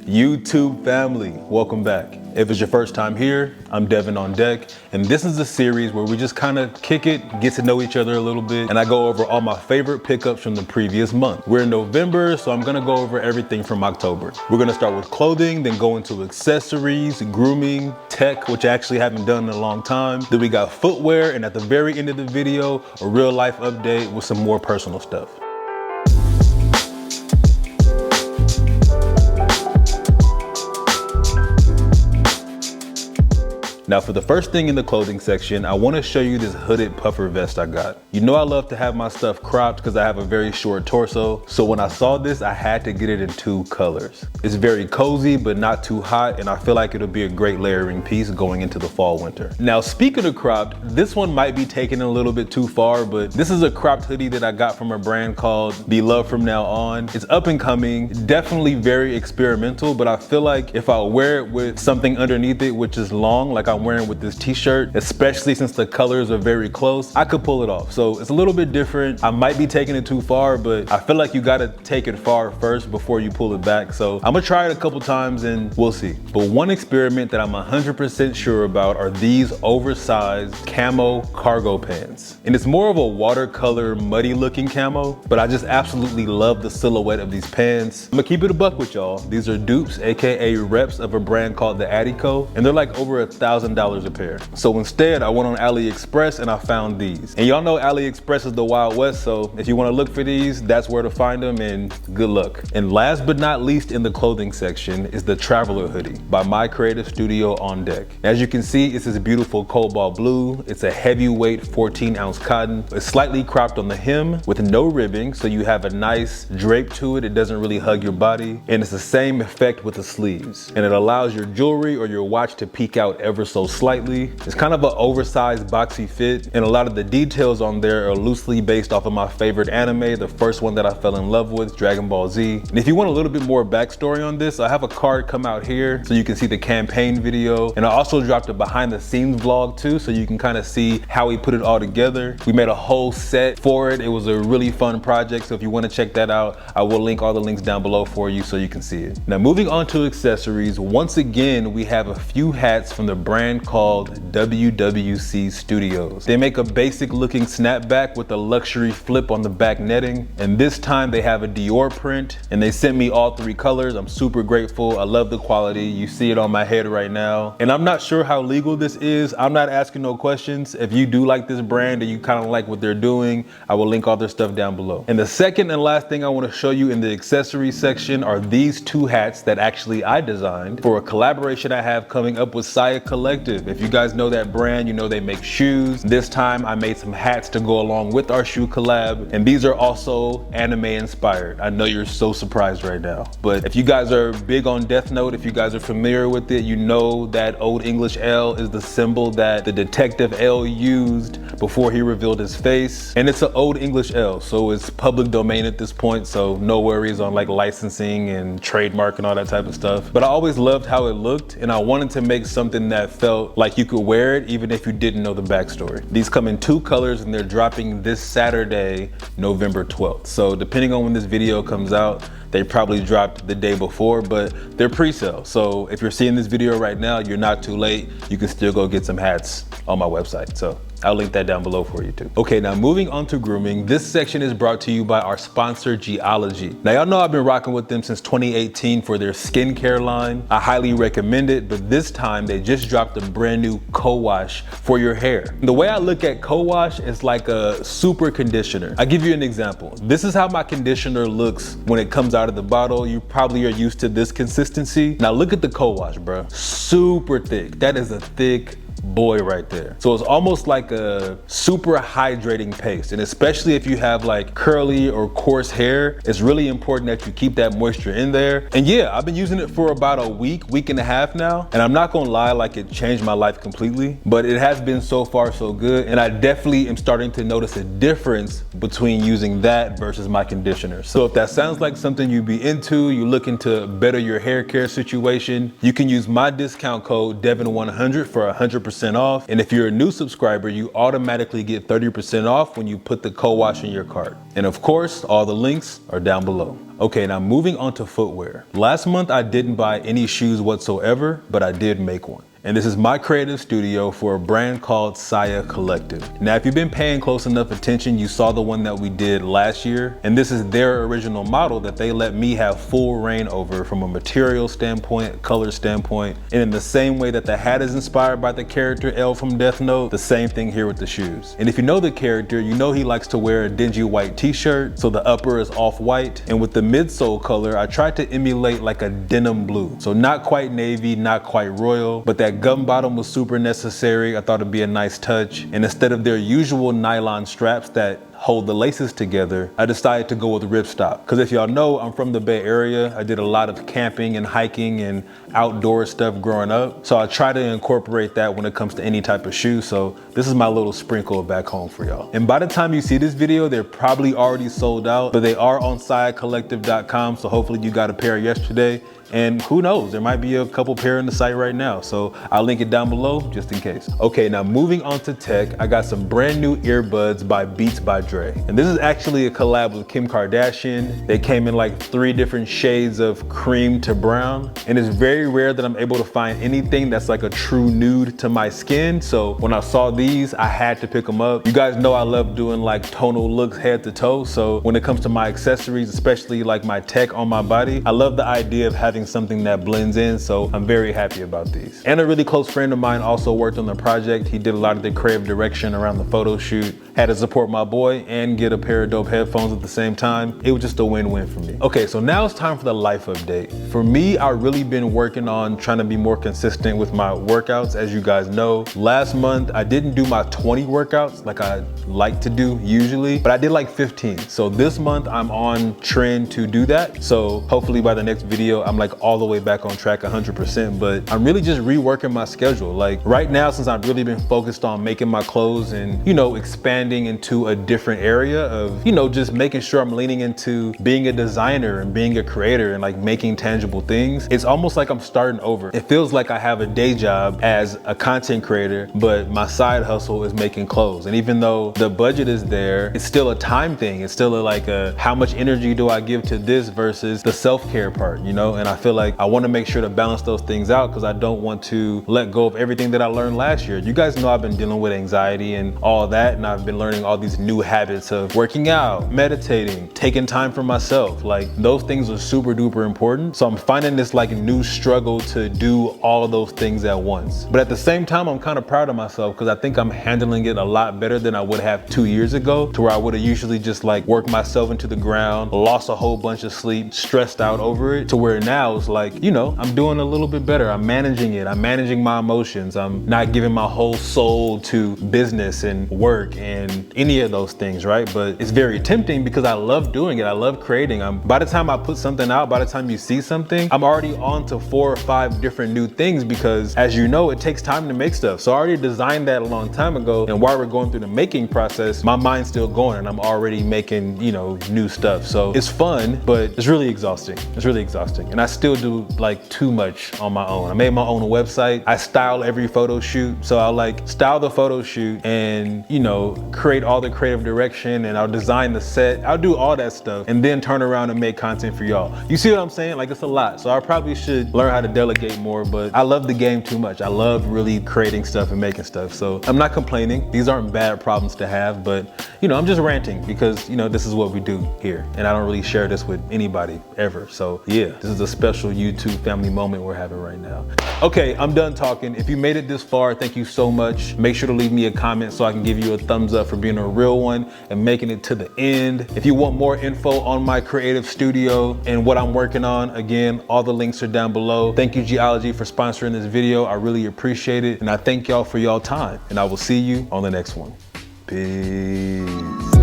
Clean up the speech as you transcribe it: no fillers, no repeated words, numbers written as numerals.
YouTube family, welcome back. If it's your first time here, I'm DevanOnDeck, and this is a series where we just kind of kick it, get to know each other a little bit, and I go over all my favorite pickups from the previous month. We're in November, so I'm gonna go over everything from October. We're gonna start with clothing, then go into accessories, grooming, tech, which I actually haven't done in a long time. Then we got footwear, and at the very end of the video, a real life update with some more personal stuff. Now for the first thing in the clothing section, I want to show you this hooded puffer vest I got. You know I love to have my stuff cropped because I have a very short torso. So when I saw this, I had to get it in 2 colors. It's very cozy, but not too hot, and I feel like it'll be a great layering piece going into the fall winter. Now speaking of cropped, this one might be taken a little bit too far, but this is a cropped hoodie that I got from a brand called Be Loved From Now On. It's up and coming, definitely very experimental, but I feel like if I wear it with something underneath it, which is long, like I'm wearing with this t-shirt, especially since the colors are very close, I could pull it off. So it's a little bit different. I might be taking it too far, but I feel like you gotta take it far first before you pull it back. So I'm gonna try it a couple times and we'll see. But one experiment that I'm 100% sure about are these oversized camo cargo pants. And it's more of a watercolor, muddy looking camo, but I just absolutely love the silhouette of these pants. I'm gonna keep it a buck with y'all. These are dupes, AKA reps of a brand called the Adico, and they're like over $1,000 a pair. So instead, I went on AliExpress and I found these. And y'all know AliExpress is the Wild West, so if you want to look for these, that's where to find them, and good luck. And last but not least in the clothing section is the Traveler hoodie by my creative studio OnDeck. As you can see, it's this beautiful cobalt blue. It's a heavyweight 14-ounce cotton. It's slightly cropped on the hem with no ribbing, so you have a nice drape to it. It doesn't really hug your body, and it's the same effect with the sleeves. And it allows your jewelry or your watch to peek out ever so slightly. It's kind of an oversized boxy fit, and a lot of the details on there are loosely based off of my favorite anime, the first one that I fell in love with, Dragon Ball Z. And if you want a little bit more backstory on this, I have a card come out here so you can see the campaign video, and I also dropped a behind the scenes vlog too, so you can kind of see how we put it all together. We made a whole set for it. It was a really fun project, so if you want to check that out, I will link all the links down below for you so you can see it. Now moving on to accessories, once again we have a few hats from the brand called WWC Studios. They make a basic looking snapback with a luxury flip on the back netting, and this time they have a Dior print, and they sent me all 3 colors. I'm super grateful. I love the quality. You see it on my head right now, and I'm not sure how legal this is. I'm not asking no questions. If you do like this brand and you kind of like what they're doing, I will link all their stuff down below. And the second and last thing I want to show you in the accessories section are these 2 hats that actually I designed for a collaboration I have coming up with Saya Collective. If you guys know that brand, you know they make shoes. This time I made some hats to go along with our shoe collab, and these are also anime inspired. I know you're so surprised right now, but if you guys are big on Death Note, if you guys are familiar with it, you know that Old English L is the symbol that the detective L used before he revealed his face, and it's an Old English L, so it's public domain at this point, so no worries on like licensing and trademark and all that type of stuff. But I always loved how it looked, and I wanted to make something that felt like you could wear it even if you didn't know the backstory. These come in 2 colors, and they're dropping this Saturday, November 12th. So depending on when this video comes out, they probably dropped the day before, but they're pre-sale. So if you're seeing this video right now, you're not too late. You can still go get some hats on my website. So I'll link that down below for you too. Okay, now moving on to grooming. This section is brought to you by our sponsor, Geology. Now y'all know I've been rocking with them since 2018 for their skincare line. I highly recommend it, but this time they just dropped a brand new co-wash for your hair. The way I look at co-wash is like a super conditioner. I'll give you an example. This is how my conditioner looks when it comes out of the bottle. You probably are used to this consistency. Now look at the co-wash, bro. Super thick. That is a thick boy right there. So it's almost like a super hydrating paste, and especially if you have like curly or coarse hair, it's really important that you keep that moisture in there. And yeah, I've been using it for about a week and a half now, and I'm not gonna lie, like it changed my life completely, but it has been so far so good, and I definitely am starting to notice a difference between using that versus my conditioner. So if that sounds like something you'd be into, you're looking to better your hair care situation, you can use my discount code DEVAN100 for 100% 30% off. And if you're a new subscriber, you automatically get 30% off when you put the co-wash in your cart. And of course, all the links are down below. Okay, now moving on to footwear. Last month, I didn't buy any shoes whatsoever, but I did make one. And this is my creative studio for a brand called Saya Collective. Now, if you've been paying close enough attention, you saw the one that we did last year. And this is their original model that they let me have full reign over from a material standpoint, color standpoint. And in the same way that the hat is inspired by the character L from Death Note, the same thing here with the shoes. And if you know the character, you know he likes to wear a dingy white t-shirt. So the upper is off-white. And with the midsole color, I tried to emulate like a denim blue. So not quite navy, not quite royal, but that gum bottom was super necessary. I thought it'd be a nice touch. And instead of their usual nylon straps that hold the laces together, I decided to go with ripstop. Because if y'all know, I'm from the Bay Area. I did a lot of camping and hiking and outdoor stuff growing up. So I try to incorporate that when it comes to any type of shoe. So this is my little sprinkle back home for y'all. And by the time you see this video, they're probably already sold out, but they are on sidecollective.com. So hopefully you got a pair yesterday. And who knows, there might be a couple pair in the site right now. So I'll link it down below just in case. Okay, now moving on to tech, I got some brand new earbuds by Beats by Dre. And this is actually a collab with Kim Kardashian. They came in like 3 different shades of cream to brown. And it's very rare that I'm able to find anything that's like a true nude to my skin. So when I saw these, I had to pick them up. You guys know I love doing like tonal looks head to toe. So when it comes to my accessories, especially like my tech on my body, I love the idea of having something that blends in, so I'm very happy about these. And a really close friend of mine also worked on the project. He did a lot of the creative direction around the photo shoot, had to support my boy and get a pair of dope headphones at the same time. It was just a win-win for me. Okay, so now it's time for the life update. For me, I've really been working on trying to be more consistent with my workouts. As you guys know, last month I didn't do my 20 workouts like I like to do usually, but I did like 15. So this month I'm on trend to do that. So hopefully by the next video, I'm like all the way back on track 100%, but I'm really just reworking my schedule. Like right now, since I've really been focused on making my clothes and, you know, expanding into a different area of, you know, just making sure I'm leaning into being a designer and being a creator and like making tangible things. It's almost like I'm starting over. It feels like I have a day job as a content creator, but my side hustle is making clothes. And even though the budget is there, it's still a time thing. It's still like a, how much energy do I give to this versus the self-care part, you know? And I feel like I want to make sure to balance those things out because I don't want to let go of everything that I learned last year. You guys know I've been dealing with anxiety and all that, and I've been learning all these new habits of working out, meditating, taking time for myself. Like those things are super duper important. So I'm finding this like new struggle to do all of those things at once. But at the same time, I'm kind of proud of myself because I think I'm handling it a lot better than I would have 2 years ago, to where I would have usually just like worked myself into the ground, lost a whole bunch of sleep, stressed out over it, to where now it's like, you know, I'm doing a little bit better. I'm managing it. I'm managing my emotions. I'm not giving my whole soul to business and work and any of those things, right? But it's very tempting because I love doing it. I love creating. By the time I put something out, by the time you see something, I'm already on to 4 or 5 different new things because, as you know, it takes time to make stuff. So I already designed that a long time ago. And while we're going through the making process, my mind's still going and I'm already making, you know, new stuff. So it's fun, but it's really exhausting. It's really exhausting. And I still do like too much on my own. I made my own website. I style every photo shoot. So I'll like style the photo shoot and, you know, create all the creative direction, and I'll design the set. I'll do all that stuff and then turn around and make content for y'all. You see what I'm saying? Like it's a lot. So I probably should learn how to delegate more, but I love the game too much. I love really creating stuff and making stuff. So I'm not complaining. These aren't bad problems to have, but you know, I'm just ranting because, you know, this is what we do here. And I don't really share this with anybody ever. So yeah, this is a special YouTube family moment we're having right now. Okay, I'm done talking. If you made it this far, thank you so much. Make sure to leave me a comment so I can give you a thumbs up for being a real one and making it to the end. If you want more info on my creative studio and what I'm working on, again, all the links are down below. Thank you, Geology, for sponsoring this video. I really appreciate it. And I thank y'all for y'all time. And I will see you on the next one. Peace.